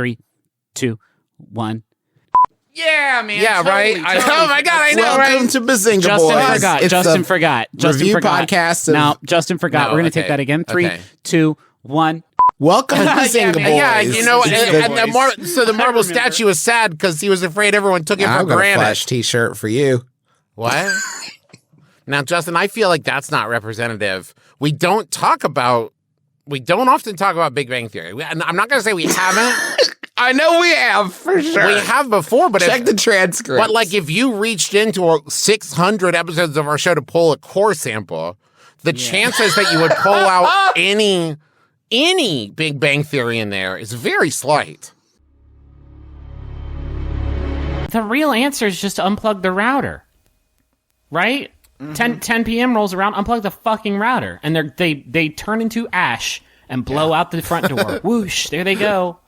3, 2, 1. Yeah, man. Yeah, right. Oh my God, I know. Welcome to Bazinga Justin Boys. forgot. It's Justin the forgot. Justin review forgot. podcast of- No, Justin forgot. No, We're gonna okay. take that again. 3, Okay. 2, 1. Welcome to Bazinga Boys. Yeah, you know, and voice. so the marble statue was sad because he was afraid everyone took it for I've got a granted. Flash T-shirt for you. What? Now, Justin, I feel like that's not representative. We don't often talk about Big Bang Theory. And I'm not going to say we haven't. I know we have, for sure. We have before, but Check the transcript. But like, if you reached into 600 episodes of our show to pull a core sample, the chances that you would pull out any Big Bang Theory in there is very slight. The real answer is just to unplug the router. Right? 10 p.m. rolls around, unplug the fucking router. And they turn into ash and blow out the front door. Whoosh, there they go.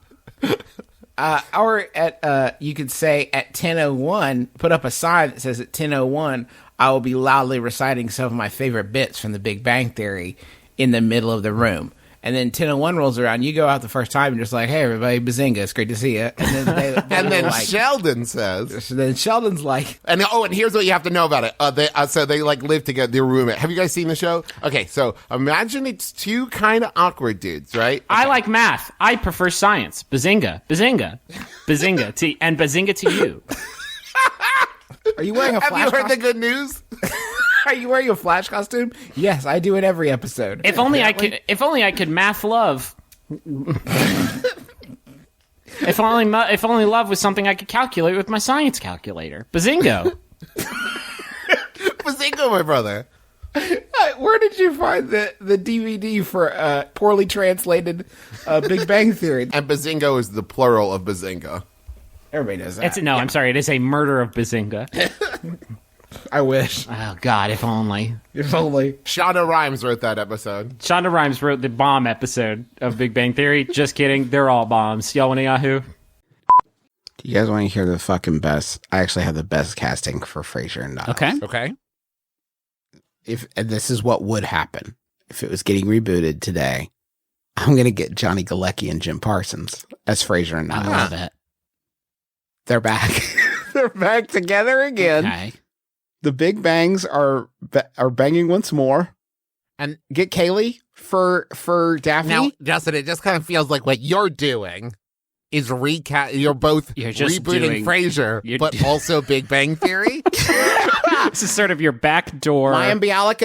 Or at you could say at 10:01, put up a sign that says at 10:01, I will be loudly reciting some of my favorite bits from The Big Bang Theory in the middle of the room. And then 10:01 rolls around, you go out the first time and just like, hey everybody, Bazinga, it's great to see you. And then And then like, Sheldon says, so then Sheldon's like, and here's what you have to know about it. So they like live together. They're roommate. Have you guys seen the show? Okay, so imagine it's two kind of awkward dudes, right? Okay. I like math. I prefer science. Bazinga. Bazinga. Bazinga. And bazinga to you. are you wearing a Have flash you heard the costume? good news? Are you wearing a flash costume? Yes, I do it every episode. If only I could math love. If only love was something I could calculate with my science calculator. Bazingo. Bazinga, my brother. Where did you find the DVD for poorly translated Big Bang Theory? And Bazingo is the plural of Bazinga. Everybody knows that. I'm sorry. It is a murder of Bazinga. I wish. Oh, God, if only. If only. Shonda Rhimes wrote that episode. Shonda Rhimes wrote the bomb episode of Big Bang Theory. Just kidding. They're all bombs. Y'all want a Yahoo? You guys want to hear the fucking best? I actually have the best casting for Frasier and Niles. Okay. And this is what would happen if it was getting rebooted today. I'm going to get Johnny Galecki and Jim Parsons as Frasier and Niles. I love it. They're back. They're back together again. Okay. The Big Bangs are banging once more. And get Kaylee for Daphne. now, Justin, it just kind of feels like what you're doing is You're both You're just rebooting Frasier, but also Big Bang Theory. This is sort of your back door. Mayim Bialik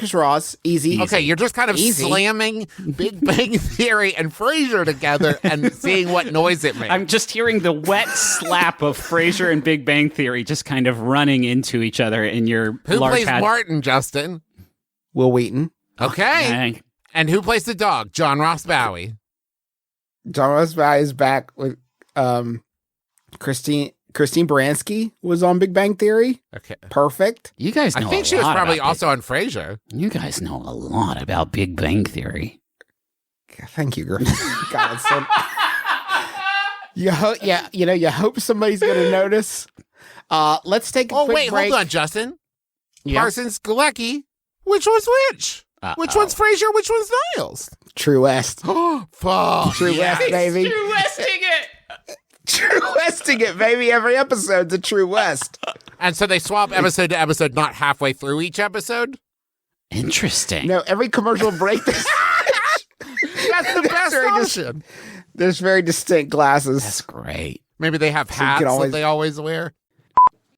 is Roz. Easy. Okay, you're just kind of Easy. slamming Big Bang Theory and Frasier together and seeing what noise it makes. I'm just hearing the wet slap of Frasier and Big Bang Theory just kind of running into each other in your Who large plays hat. Martin, Justin? Will Wheaton. Okay. Okay. And who plays the dog? John Ross Bowie. John Rossby is back with Christine Baranski was on Big Bang Theory. Okay. Perfect. You guys I know think a she was lot probably about also on Frasier. You guys know a lot about Big Bang Theory. Thank you, Griffin. God, so you hope somebody's gonna notice. Let's take a quick wait, break. hold on, Justin. Yeah. Parsons, Galecki. Which one's which? Which one's Frasier? Which one's Niles? True West. Oh, fuck. True West, baby. True Westing it. True Westing it, baby. Every episode's a True West. And so they swap episode to episode, not halfway through each episode? Interesting. No, every commercial break. That's the best option. There's very distinct glasses. That's great. Maybe they have you hats can always- that they always wear.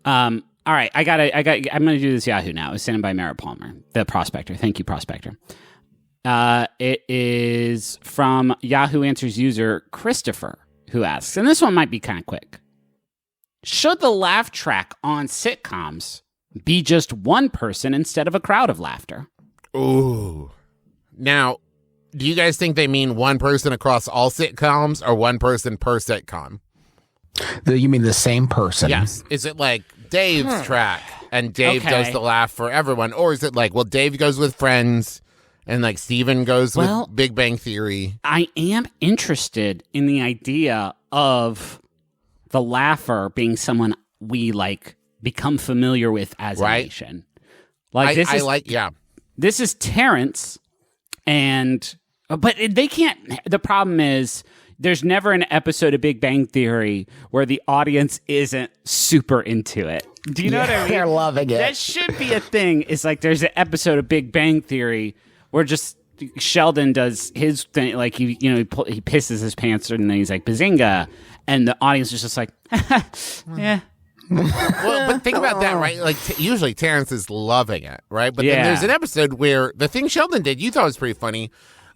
All right, I'm gonna do this Yahoo now. It's sent by Merritt Palmer, the prospector. Thank you, prospector. It is from Yahoo Answers user Christopher, who asks, and this one might be kind of quick. Should the laugh track on sitcoms be just one person instead of a crowd of laughter? Ooh. Now, do you guys think they mean one person across all sitcoms or one person per sitcom? You mean the same person? Yes. Is it like Dave's track and Dave Okay. does the laugh for everyone? Or is it like, well, Dave goes with Friends and like Steven goes Well- with Big Bang Theory? I am interested in the idea of the laugher being someone we like become familiar with as Right. a nation. Like this is yeah. this is Terrence, but they can't. The problem is there's never an episode of Big Bang Theory where the audience isn't super into it. Do you know what I mean? They're loving it. That should be a thing. It's like there's an episode of Big Bang Theory where just Sheldon does his thing, like he pisses his pants and then he's like bazinga, and the audience is just like, yeah. Well, but think about that, right? Like, usually Terrence is loving it, right? But then there's an episode where the thing Sheldon did, you thought was pretty funny,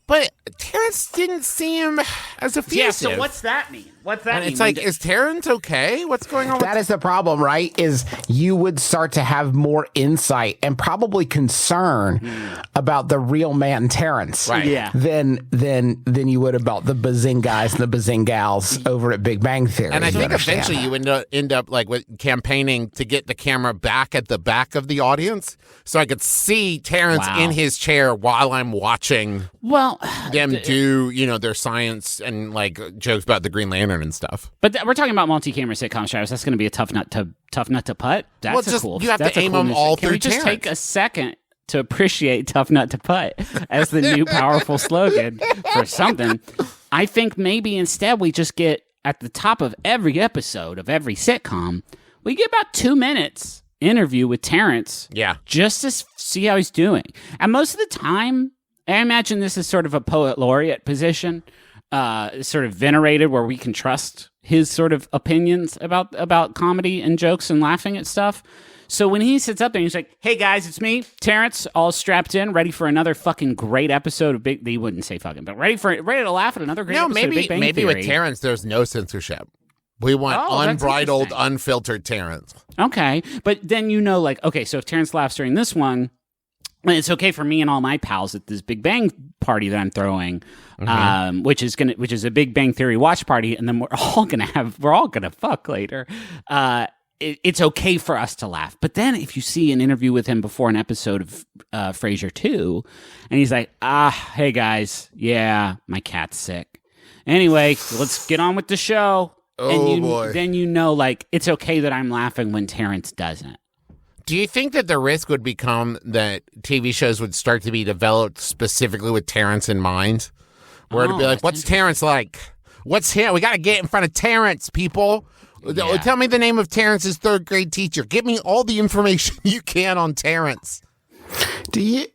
but Terrence didn't seem as effusive. Yeah, so what's that mean? What's that And mean? it's like, is Terrence okay? What's going on? That is the problem, right? Is you would start to have more insight and probably concern about the real man Terrence, Right. Yeah. than you would about the bazingas and the bazingals over at Big Bang Theory. And I You think understand eventually that. you end up like with campaigning to get the camera back at the back of the audience, so I could see Terrence Wow. in his chair while I'm watching Well, them do their science and like jokes about the Green Lantern and stuff. but we're talking about multi-camera sitcom shows. That's going to be a tough nut to putt. That's Well, just- cool. you have to that's a aim cool them new all shit. Can through we just Terrence. take a second to appreciate tough nut to putt as the new powerful slogan for something? I think maybe instead we just get at the top of every episode of every sitcom, we get about 2 minutes interview with Terrence. Yeah. Just to see how he's doing. And most of the time, I imagine this is sort of a poet laureate position, sort of venerated, where we can trust his sort of opinions about comedy and jokes and laughing at stuff. So when he sits up there and he's like, hey guys, it's me, Terrence, all strapped in, ready for another fucking great episode of Big... They wouldn't say fucking, but ready to laugh at another great episode of Big Bang maybe Theory. with Terrence, there's no censorship. We want Oh, that's unbridled, interesting. unfiltered Terrence. Okay, but then like, okay, so if Terrence laughs during this one, and it's okay for me and all my pals at this Big Bang party that I'm throwing, which is a Big Bang Theory watch party, and then we're all gonna fuck later. It's okay for us to laugh. But then if you see an interview with him before an episode of Frasier 2, and he's like, hey guys, yeah, my cat's sick. Anyway, let's get on with the show. Oh, and boy. Then like, it's okay that I'm laughing when Terrence doesn't. Do you think that the risk would become that TV shows would start to be developed specifically with Terrence in mind? Where it'd be like, that's what's Terrence like? What's him? We got to get in front of Terrence, people. Yeah. Tell me the name of Terrence's third grade teacher. Give me all the information you can on Terrence. Do you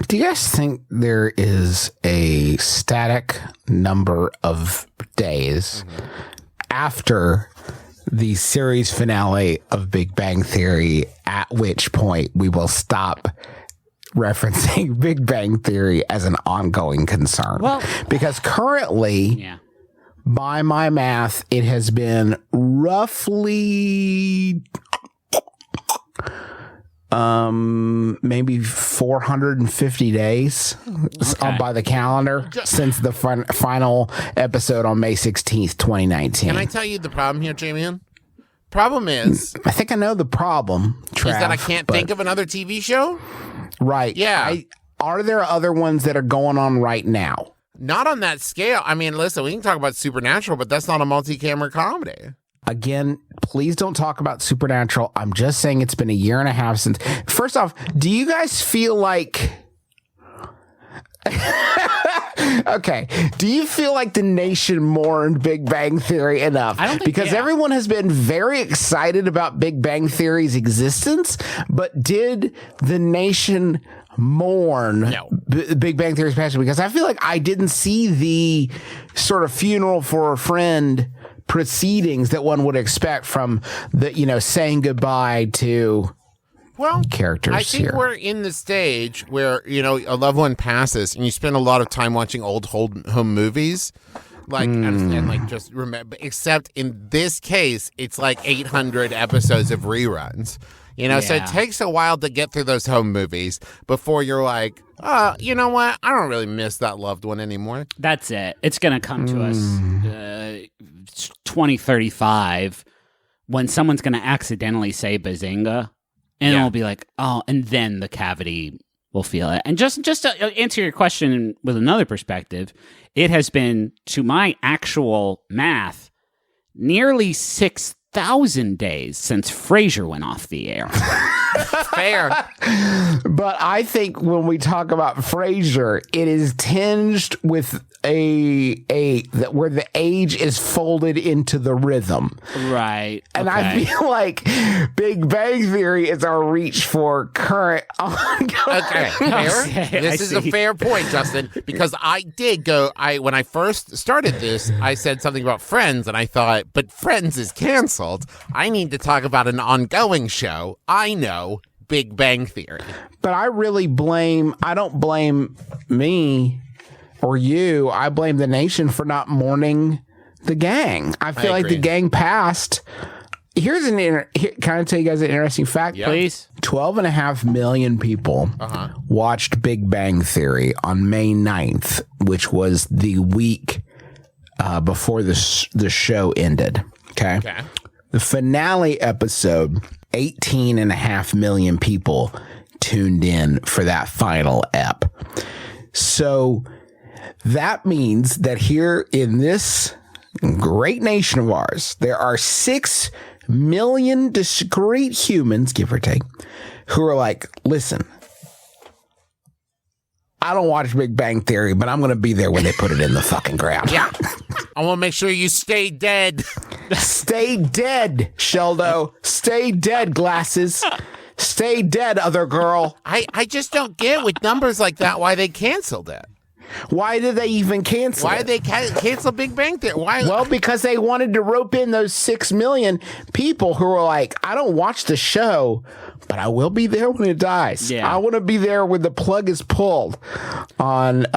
guys think there is a static number of days after the series finale of Big Bang Theory, at which point we will stop referencing Big Bang Theory as an ongoing concern? Well, because currently, yeah. by my math, it has been roughly maybe 450 days by the calendar since the final episode on May 16th, 2019. Can I tell you the problem here, Jamie? Problem is I think I know the problem, Trav, that I can't think of another TV show. Right. Yeah. Are there other ones that are going on right now? Not on that scale. I mean, listen, we can talk about Supernatural, but that's not a multi-camera comedy. Again, please don't talk about Supernatural. I'm just saying it's been a year and a half since. First off, do you guys feel like... Okay. Do you feel like the nation mourned Big Bang Theory enough? I don't think- because yeah. everyone has been very excited about Big Bang Theory's existence, but did the nation mourn No. Big Bang Theory's passion? Because I feel like I didn't see the sort of funeral for a friend proceedings that one would expect from the, saying goodbye to characters I think here. we're in the stage where, a loved one passes and you spend a lot of time watching old home movies. Like, and like, just remember, except in this case, it's like 800 episodes of reruns. So it takes a while to get through those home movies before you're like, you know what? I don't really miss that loved one anymore. That's it. It's going to come to us 2035 when someone's going to accidentally say bazinga, and it'll be like, oh, and then the cavity will feel it. And just to answer your question with another perspective, it has been, to my actual math, nearly 6 1,000 days since Frasier went off the air. Fair. But I think when we talk about Frasier, it is tinged with that where the age is folded into the rhythm. Right. And I feel like Big Bang Theory is our reach for current ongoing. Okay, fair. Okay, This is a fair point, Justin, because I did go, when I first started this, I said something about Friends, and I thought, but Friends is canceled. I need to talk about an ongoing show. I know, Big Bang Theory. But I don't blame me or you. I blame the nation for not mourning the gang. I feel like the gang passed. Can I tell you guys an interesting fact? Yeah. Please. 12.5 million people watched Big Bang Theory on May 9th, which was the week before the show ended. Okay. The finale episode, 18.5 million people tuned in for that final ep. So that means that here in this great nation of ours, there are 6 million discrete humans, give or take, who are like, listen, I don't watch Big Bang Theory, but I'm going to be there when they put it in the fucking ground. Yeah. I want to make sure you stay dead. Stay dead, Sheldo. Stay dead, glasses. Stay dead, other girl. I just don't get with numbers like that why they canceled it. Why did they even cancel Why it? did they cancel Big Bang Theory? Why? Well, because they wanted to rope in those 6 million people who are like, I don't watch the show, but I will be there when it dies. Yeah. I want to be there when the plug is pulled on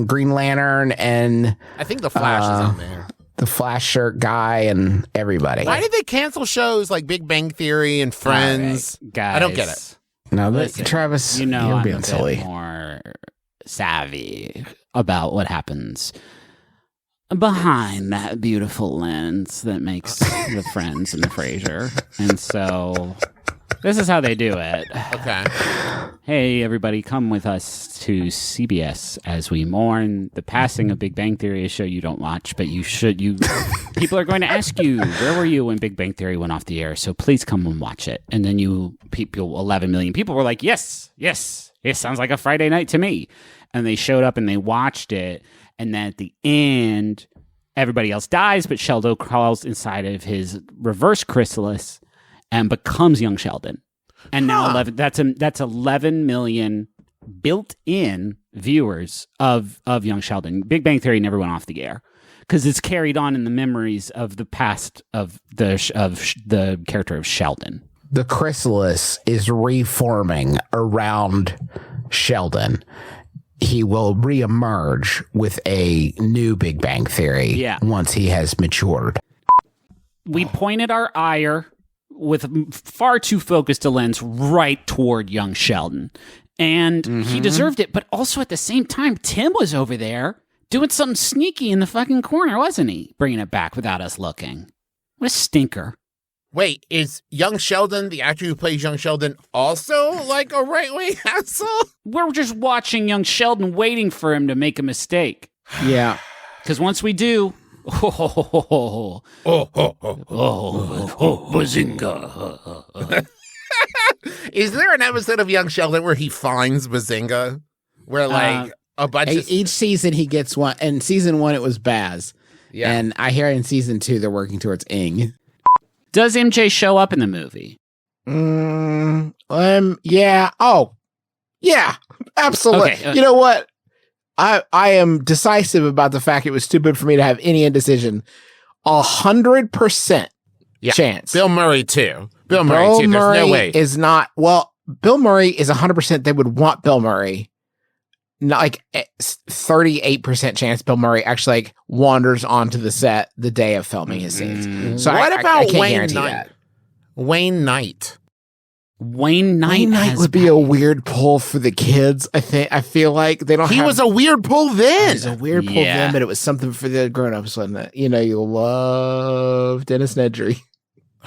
Green Lantern and I think the Flash is on there. the Flash shirt guy and everybody. Why did they cancel shows like Big Bang Theory and Friends? Guys, I don't get it. No, listen, Travis, you know you're I'm being a bit silly. more savvy about what happens behind that beautiful lens that makes the Friends and the Frasier. And so this is how they do it. Okay. Hey, everybody, come with us to CBS as we mourn the passing of Big Bang Theory, a show you don't watch, but you should. People are going to ask you, where were you when Big Bang Theory went off the air? So please come and watch it. And then 11 million people were like, yes, it sounds like a Friday night to me. And they showed up and they watched it. And then at the end, everybody else dies, but Sheldon crawls inside of his reverse chrysalis and becomes young Sheldon. And now 11 million built-in viewers of young Sheldon. Big Bang Theory never went off the air because it's carried on in the memories of the past of the character of Sheldon. The chrysalis is reforming around Sheldon. He will reemerge with a new Big Bang Theory once he has matured. We pointed our ire with far too focused a lens right toward young Sheldon. And he deserved it. But also at the same time, Tim was over there doing something sneaky in the fucking corner, wasn't he? Bringing it back without us looking. What a stinker. Wait, is young Sheldon, the actor who plays young Sheldon, also like a right-wing asshole? We're just watching young Sheldon waiting for him to make a mistake. Yeah. Because once we do, bazinga. Is there an episode of Young Sheldon where he finds Bazinga? Where like a bunch of... Each season he gets one. In season 1 it was Baz. Yeah. And I hear in season 2 they're working towards Ing. Does MJ show up in the movie? Yeah. Oh, yeah. Absolutely. Okay, You know what? I am decisive about the fact it was stupid for me to have any indecision. 100% chance. Bill Murray too. Bill Murray too. There's no way. Is not. Well, Bill Murray is 100%. They would want Bill Murray. Not like 38% chance Bill Murray actually like wanders onto the set the day of filming his scenes. So What I about can't Wayne guarantee Knight? that. Wayne Knight. Wayne Knight, Wayne Knight would be a weird pull for the kids. I feel like they don't. He was a weird pull It then. was a weird pull Yeah. then, but it was something for the grown-ups, wasn't it? You know, you'll love Dennis Nedry.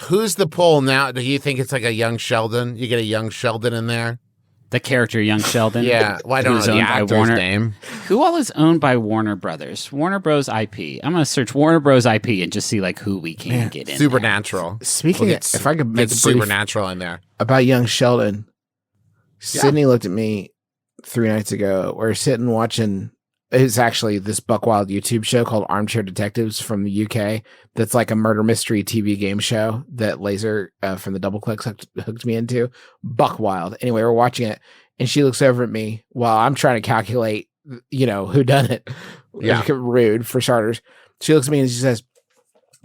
Who's the pull now? Do you think it's like a young Sheldon? You get a young Sheldon in there? The character Young Sheldon. Yeah, well, I don't who's know the owned by actor's Warner. name. Who all is owned by Warner Brothers? Warner Bros. IP. I'm gonna search Warner Bros. IP and just see like who we can get in. Supernatural. Speaking of, if I could make It's a brief Supernatural in there. about young Sheldon, Sydney looked at me 3 nights ago. We're sitting watching. It's actually this buck wild YouTube show called Armchair Detectives from the UK. That's like a murder mystery TV game show that Laser from the Double Clicks hooked me into. Buck wild. Anyway, we're watching it, and she looks over at me while I'm trying to calculate, who done it. Yeah. Rude for starters. She looks at me and she says,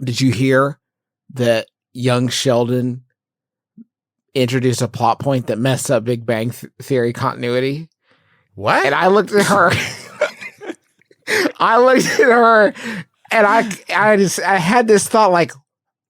"Did you hear that young Sheldon introduced a plot point that messed up Big Bang Theory continuity?" What? And I looked at her. And I had this thought like,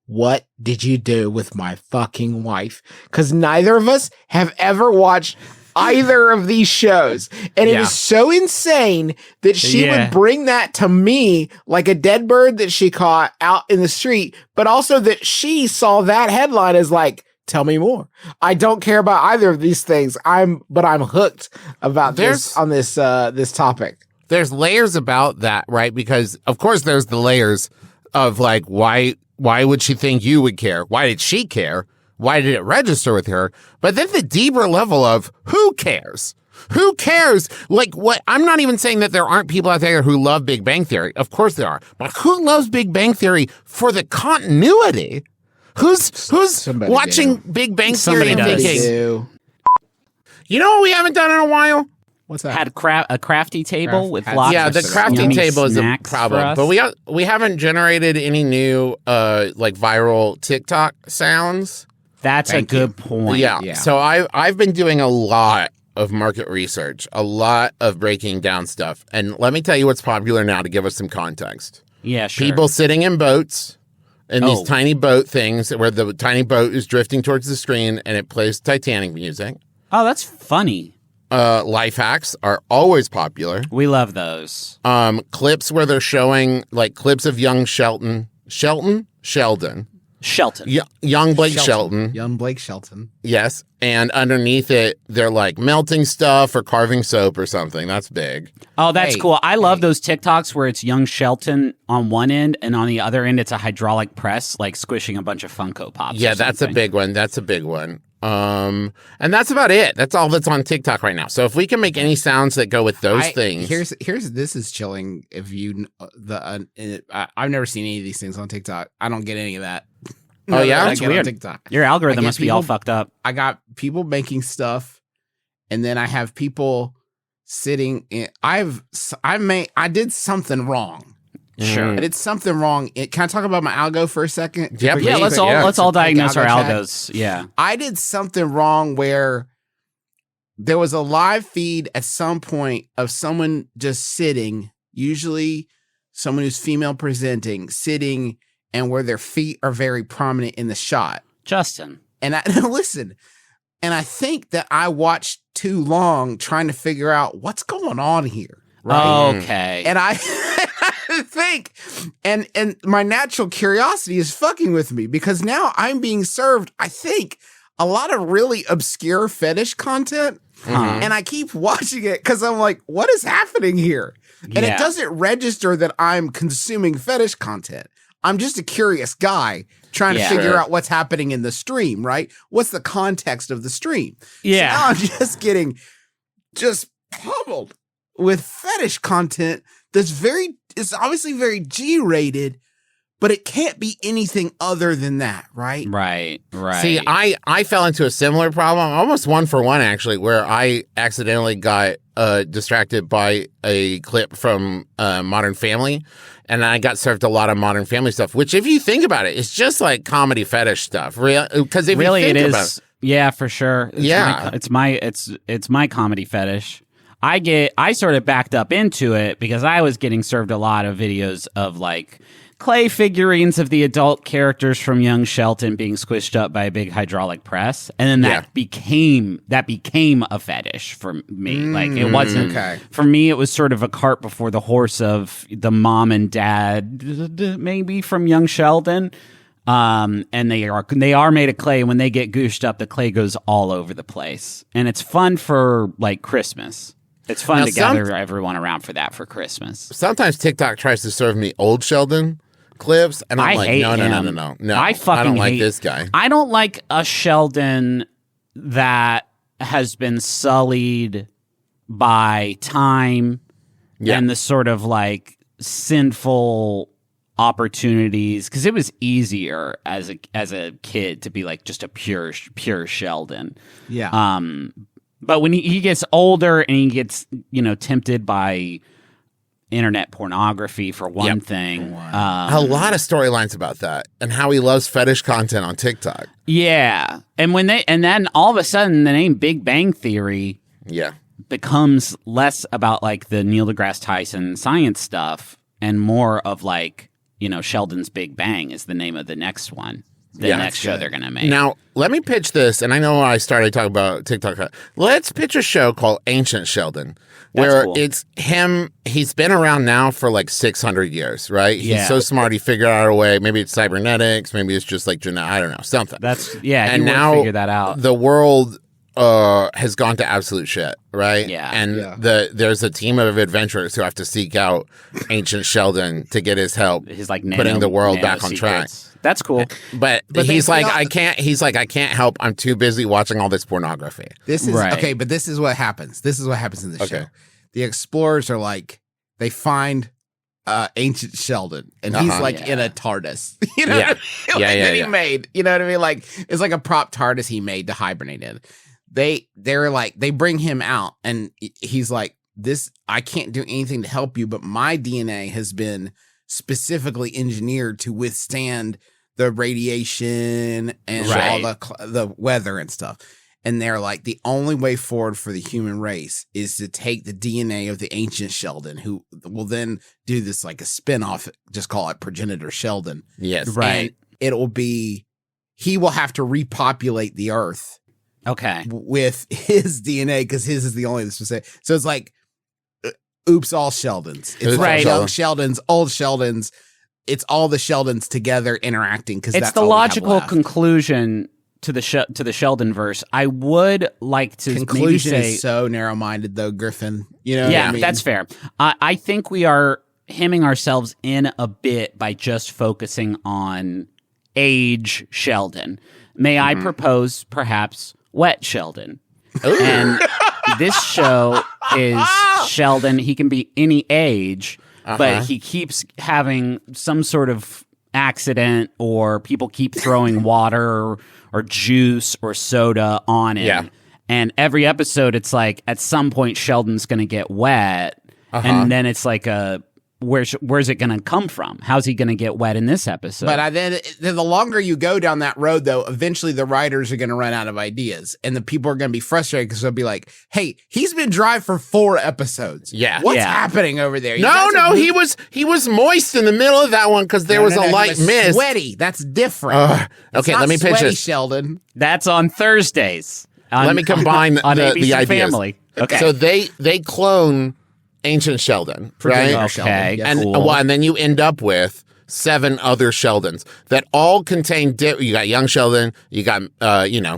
what did you do with my fucking wife? Because neither of us have ever watched either of these shows. And it is so insane that she would bring that to me like a dead bird that she caught out in the street, but also that she saw that headline as like, tell me more. I don't care about either of these things. I'm hooked about this topic. There's layers about that, right? Because of course there's the layers of like, why would she think you would care? Why did she care? Why did it register with her? But then the deeper level of who cares? Who cares? Like what? I'm not even saying that there aren't people out there who love Big Bang Theory. Of course there are. But who loves Big Bang Theory for the continuity? Who's Somebody watching Big Bang Theory and Somebody thinking, you know what we haven't done in a while? What's that? Had a crafty table with lots Yeah, of the crafting yummy table is a snacks for problem, us. but we haven't generated any new like viral TikTok sounds. That's a good point. Yeah. So I've been doing a lot of market research, a lot of breaking down stuff, and let me tell you what's popular now to give us some context. Yeah, sure. People sitting in boats in these tiny boat things where the tiny boat is drifting towards the screen and it plays Titanic music. Oh, that's funny. Life hacks are always popular. We love those. Clips where they're showing like clips of young Sheldon. Young Blake Shelton. Young Blake Shelton. Yes. And underneath it, they're like melting stuff or carving soap or something. That's big. Oh, that's cool. I love those TikToks where it's young Shelton on one end and on the other end, it's a hydraulic press, like squishing a bunch of Funko Pops. Yeah, that's a big one. That's a big one. And that's about it. That's all that's on TikTok right now. So if we can make any sounds that go with those things. Here's this is chilling. If you I've never seen any of these things on TikTok. I don't get any of that. Oh yeah, that's weird. TikTok. Your algorithm I get must be all people- fucked up. I got people making stuff, and then I have people sitting. I did something wrong. Sure. I did something wrong. Can I talk about my algo for a second? Yep. Yeah, let's all diagnose our algo check. algos. Yeah. I did something wrong where there was a live feed at some point of someone just sitting, usually someone who's female presenting, sitting, and where their feet are very prominent in the shot. Justin. And I listen, and I think that I watched too long trying to figure out what's going on here. Right? Okay. And I think, and my natural curiosity is fucking with me because now I'm being served, I think, a lot of really obscure fetish content. And I keep watching it because I'm like, what is happening here? And it doesn't register that I'm consuming fetish content. I'm just a curious guy trying to figure out what's happening in the stream, right? What's the context of the stream? Yeah. So now I'm just getting pummeled with fetish content it's obviously very G-rated, but it can't be anything other than that, right? Right. See, I fell into a similar problem, almost one for one actually, where I accidentally got distracted by a clip from Modern Family, and I got served a lot of Modern Family stuff. Which, if you think about it, it's just like comedy fetish stuff, because if really you think it about is. Yeah, for sure. It's my comedy fetish. I sort of backed up into it because I was getting served a lot of videos of like clay figurines of the adult characters from young Sheldon being squished up by a big hydraulic press, and then that became a fetish for me. Like it wasn't for me. It was sort of a cart before the horse of the mom and dad, maybe from young Sheldon. And they are made of clay. When they get gooshed up, the clay goes all over the place, and it's fun for like Christmas. It's fun to gather everyone around for that for Christmas. Sometimes TikTok tries to serve me old Sheldon clips, and I'm like, hate no. I don't like this guy. I don't like a Sheldon that has been sullied by time and the sort of like sinful opportunities, because it was easier as a kid to be like just a pure Sheldon. Yeah. But when he gets older and he gets, tempted by internet pornography for one thing. A lot of storylines about that and how he loves fetish content on TikTok. Yeah. And then all of a sudden the name Big Bang Theory becomes less about like the Neil deGrasse Tyson science stuff and more of like, Sheldon's Big Bang is the name of the next one. The next show they're going to make. Now, let me pitch this, and I know I started talking about TikTok. Let's pitch a show called Ancient Sheldon, where it's him. He's been around now for like 600 years, right? He's so smart, he figured out a way. Maybe it's cybernetics, maybe it's just like, I don't know, something. And now figure that out. The world has gone to absolute shit, right? Yeah. And there's a team of adventurers who have to seek out Ancient Sheldon to get his help, his like putting the world back on track. That's cool. But he's like, I can't help. I'm too busy watching all this pornography. This is okay, but this is what happens. This is what happens in the show. The explorers are like, they find Ancient Sheldon, and he's like in a TARDIS. You know what I mean? That he made. You know what I mean? Like, it's like a prop TARDIS he made to hibernate in. They're like, they bring him out, and he's like, I can't do anything to help you, but my DNA has been specifically engineered to withstand the radiation and all the weather and stuff. And they're like, the only way forward for the human race is to take the DNA of the Ancient Sheldon, who will then do this like a spinoff, just call it Progenitor Sheldon. Yes. Right. And it'll be, he will have to repopulate the earth. Okay. With his DNA, because his is the only that's specific. So it's like, oops, all Sheldons. It's like young Sheldons, old Sheldons. It's all the Sheldons together interacting, because it's the logical conclusion to the Sheldon verse. I would like to conclusion maybe say is so narrow-minded though, Griffin. You know, what I mean? That's fair. I think we are hemming ourselves in a bit by just focusing on age Sheldon. May I propose perhaps wet Sheldon? And this show is Sheldon. He can be any age, but he keeps having some sort of accident, or people keep throwing water or juice or soda on him. Yeah. And every episode, it's like at some point Sheldon's going to get wet, and then it's like where's it going to come from? How's he going to get wet in this episode? But then the longer you go down that road, though, eventually the writers are going to run out of ideas, and the people are going to be frustrated because they'll be like, "Hey, he's been dry for 4 episodes. What's happening over there?" He was moist in the middle of that one because there was a light mist. Sweaty. That's different. Okay, let me pitch this, Sheldon. That's on Thursdays. Let me combine the ideas. Family. Okay, so they clone Ancient Sheldon, right? Okay, cool. And then you end up with 7 other Sheldons that all contain. You got young Sheldon, you got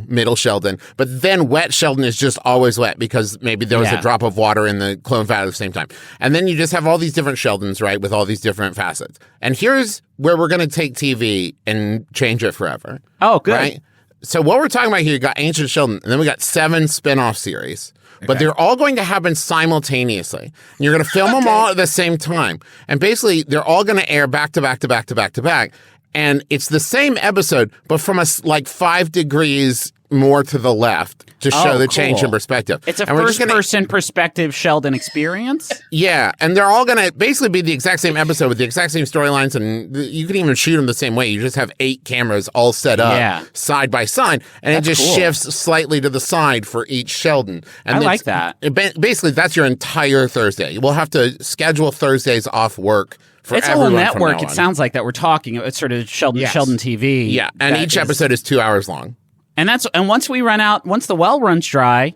middle Sheldon, but then wet Sheldon is just always wet because maybe there was a drop of water in the clone fat at the same time. And then you just have all these different Sheldons, right, with all these different facets. And here's where we're going to take TV and change it forever. Oh, good. Right? So what we're talking about here, you got Ancient Sheldon, and then we got 7 spin-off series. But they're all going to happen simultaneously. And you're going to film them all at the same time. And basically, they're all going to air back to back to back to back to back. And it's the same episode, but from 5 degrees more to the left to show the change in perspective. It's a first-person perspective Sheldon experience? Yeah, and they're all going to basically be the exact same episode with the exact same storylines, and you can even shoot them the same way. You just have 8 cameras all set up side by side, and it just shifts slightly to the side for each Sheldon. And I like that. Basically, that's your entire Thursday. We'll have to schedule Thursdays off work. It's a whole network. It sounds like that we're talking. It's sort of Sheldon TV. Yeah, and each episode is 2 hours long. And once the well runs dry,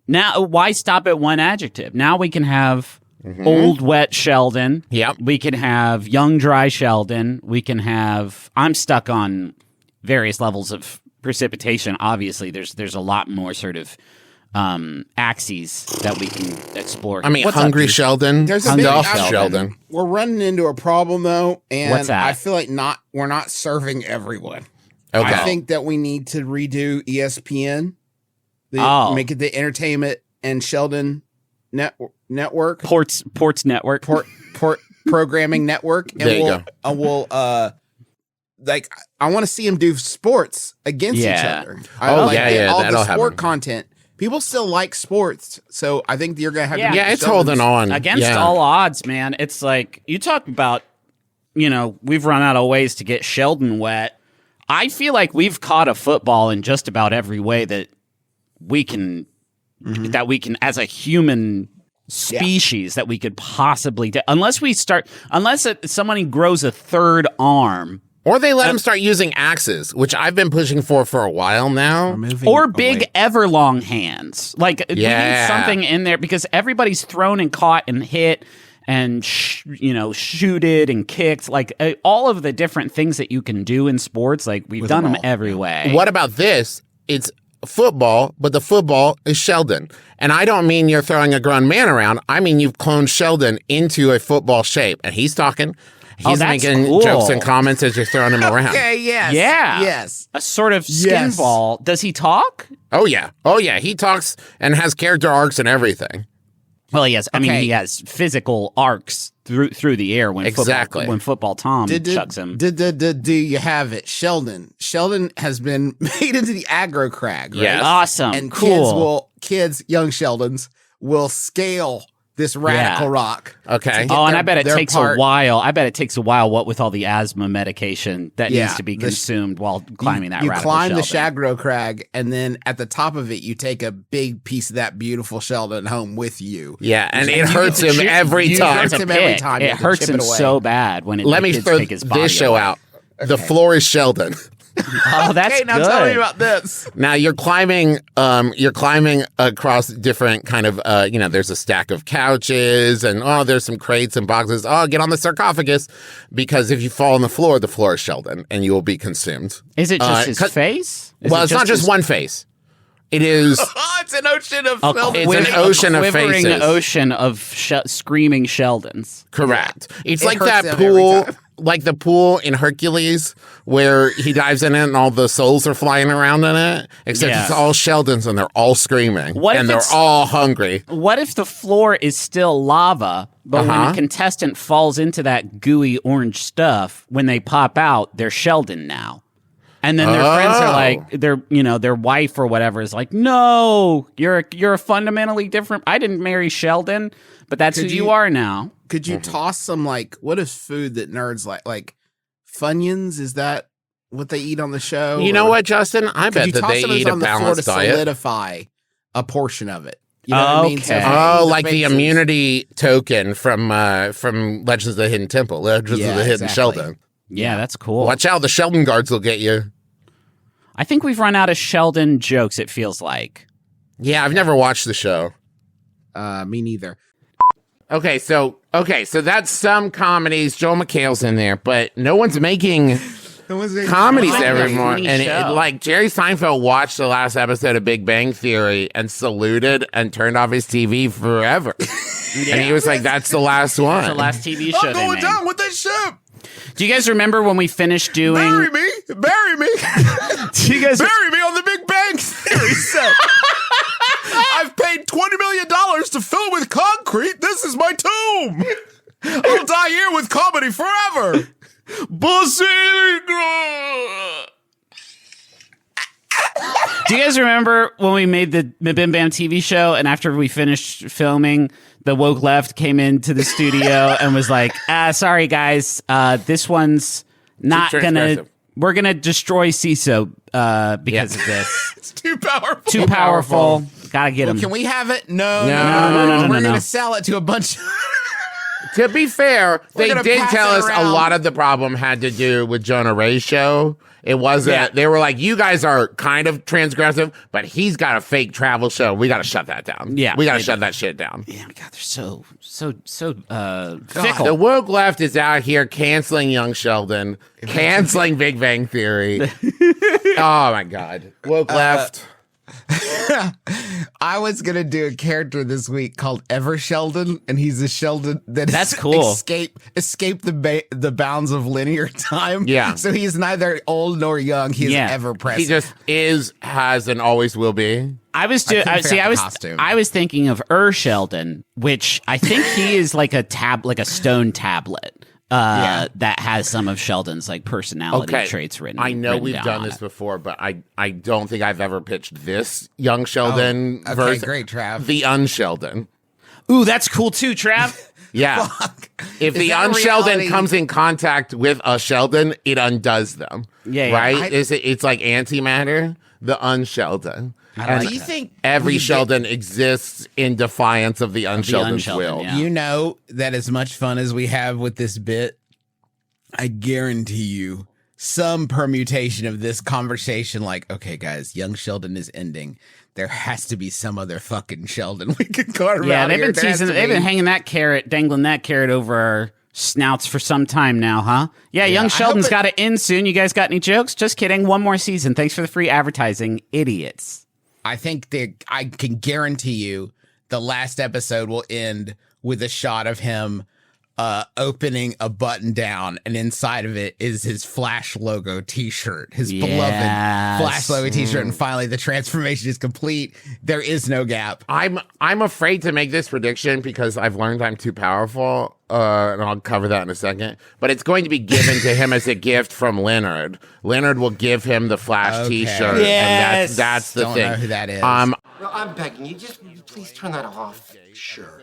now why stop at one adjective? Now we can have old wet Sheldon. Yep. We can have young dry Sheldon. We can have. I'm stuck on various levels of precipitation. Obviously, there's a lot more sort of axes that we can explore. I mean, What's hungry up, dude? Sheldon, There's a big stuffed Sheldon. Sheldon. We're running into a problem though, and What's that? I feel like we're not serving everyone. Okay. I think that we need to redo ESPN. Make it the entertainment and Sheldon network. Ports Network. Port programming network. And There you go. We'll like I want to see them do sports against each Yeah. other. Oh, like yeah, all that'll the sport happen. content. People still like sports, so I think you're gonna have to Yeah. make Yeah, it's Sheldon's- holding on. Against Yeah. all odds, man. It's like you talk about, we've run out of ways to get Sheldon wet. I feel like we've caught a football in just about every way that we can, as a human species, that we could possibly do. Unless somebody grows a third arm. Or they let him start using axes, which I've been pushing for a while now. Or big everlong hands. Like, we need Yeah. something in there because everybody's thrown and caught and hit and, shooted and kicked. Like, all of the different things that you can do in sports, like, we've done them every way. What about this? It's football, but the football is Sheldon. And I don't mean you're throwing a grown man around. I mean you've cloned Sheldon into a football shape. And he's talking. He's that's making cool. jokes and comments as you're throwing him around. Okay, yes. Yeah. Yes. A sort of skin Yes. ball. Does he talk? Oh, yeah. Oh, yeah. He talks and has character arcs and everything. Well, he has. I mean, Okay. he has physical arcs through the air when Exactly. football Tom chucks him. Do you have it? Sheldon has been made into the aggro crag, right? Yes. Awesome. And cool. young Sheldons will scale this radical rock. Okay. get Oh, and their- I bet it their takes part. a while. I bet it takes a while. What with all the asthma medication that Yeah, needs to be the sh- consumed while climbing that You radical climb the Sheldon. Shagro crag, and then at the top of it, you take a big piece of that beautiful Sheldon home with you. Yeah, and it you hurts get to him chip- every you time. hurt Hurts him a every pit. time. You It have to hurts chip him it away. so bad when Let the me kids throw take his body this show away. out. The floor is Sheldon. Oh, that's Okay, now good. tell me about this. Now you're climbing across different kind of there's a stack of couches and there's some crates and boxes. Oh, get on the sarcophagus because if you fall on the floor is Sheldon and you will be consumed. Is it just his 'cause- face? Is Well, it it's not just his- one face. It is Oh, it's an ocean of a Sheldon. It's an ocean of quivering faces. ocean of screaming Sheldons. correct. It's It like hurts that them every pool, time. like the pool in Hercules where he dives in it and all the souls are flying around in it. Except Yeah. it's all Sheldons and they're all screaming What if and they're it's- all hungry. What if the floor is still lava, but when a contestant falls into that gooey orange stuff, when they pop out, they're Sheldon now? And then their friends are like, their wife or whatever is like, no, you're a fundamentally different. I didn't marry Sheldon, but that's who you are now. Could you toss some what is food that nerds like? Like Funyuns? Is that what they eat on the show? You know Or what, Justin? I could bet you that toss they some of eat those a on the floor balanced to diet. solidify a portion of it? You know what I mean? So Okay. Oh, the like the faces- immunity token from Legends of the Hidden Temple, Legends Yeah, of the Hidden exactly. Sheldon. Yeah, that's cool. Watch out, the Sheldon guards will get you. I think we've run out of Sheldon jokes, it feels like. Yeah, I've never watched the show. Me neither. Okay, so that's some comedies. Joel McHale's in there, but no one's making comedies It's anymore. funny And show. Jerry Seinfeld watched the last episode of Big Bang Theory and saluted and turned off his TV forever. And he was like, "That's the last one." The last TV show they made. with this ship. Do you guys remember when we finished doing... Bury me. Do you guys... Bury me on the Big Bang Theory set. I've paid $20 million to fill it with concrete. This is my tomb. I'll die here with comedy forever. Do you guys remember when we made the Bim Bam TV show and after we finished filming, the woke left came into the studio and was like, sorry guys, this one's not Too gonna, transgressive. we're gonna destroy CISO because of this. It's too powerful. Too powerful. Gotta get him. Can we have it? No. No. We're no. going to sell it to a bunch of... To be fair, they gonna did pass tell it us a around. lot of the problem had to do with Jonah Ray's show. It wasn't. Yeah. They were like, "You guys are kind of transgressive, but he's got a fake travel show. We got to shut that down. Yeah, we got to they shut did. that shit down." Yeah, God, they're so The fickle. woke left is out here canceling Young Sheldon, canceling Big Bang Theory. Oh my God, woke left. I was gonna do a character this week called Ever Sheldon, and he's a Sheldon That's has cool. Escape the bounds of linear time. Yeah. So he's neither old nor young. He's Yeah. ever present. He just is, has, and always will be. I was couldn't figure out the costume. I was thinking of Sheldon, which I think he is like a stone tablet. That has some of Sheldon's like personality traits written. I know written we've down done on this it. before, but I don't think I've ever pitched this Young Sheldon okay, version. great, Trav. The Unsheldon. Ooh, that's cool too, Trav. Yeah. If the that Unsheldon reality? comes in contact with a Sheldon, it undoes them. Yeah, Right? It's like antimatter, the Unsheldon. And Do you think every we get- Sheldon exists in defiance of the Unsheldon's Unsheldon, will? yeah. You know that as much fun as we have with this bit, I guarantee you some permutation of this conversation, like, okay, guys, Young Sheldon is ending. There has to be some other fucking Sheldon we could carve Yeah, out they've here. been There has teasing. to They've be. been dangling that carrot over our snouts for some time now, huh? Yeah, Young Sheldon's got to end soon. You guys got any jokes? Just kidding. One more season. Thanks for the free advertising, idiots. I think I can guarantee you the last episode will end with a shot of him opening a button down, and inside of it is his Flash logo T-shirt, his beloved Yes. Flash logo T-shirt, and finally the transformation is complete. There is no gap. I'm afraid to make this prediction because I've learned I'm too powerful, and I'll cover that in a second. But it's going to be given to him as a gift from Leonard. Leonard will give him the Flash Okay. T-shirt, Yes. and that's the Don't thing. know who that is. No, I'm begging you, just please turn that off. Sure.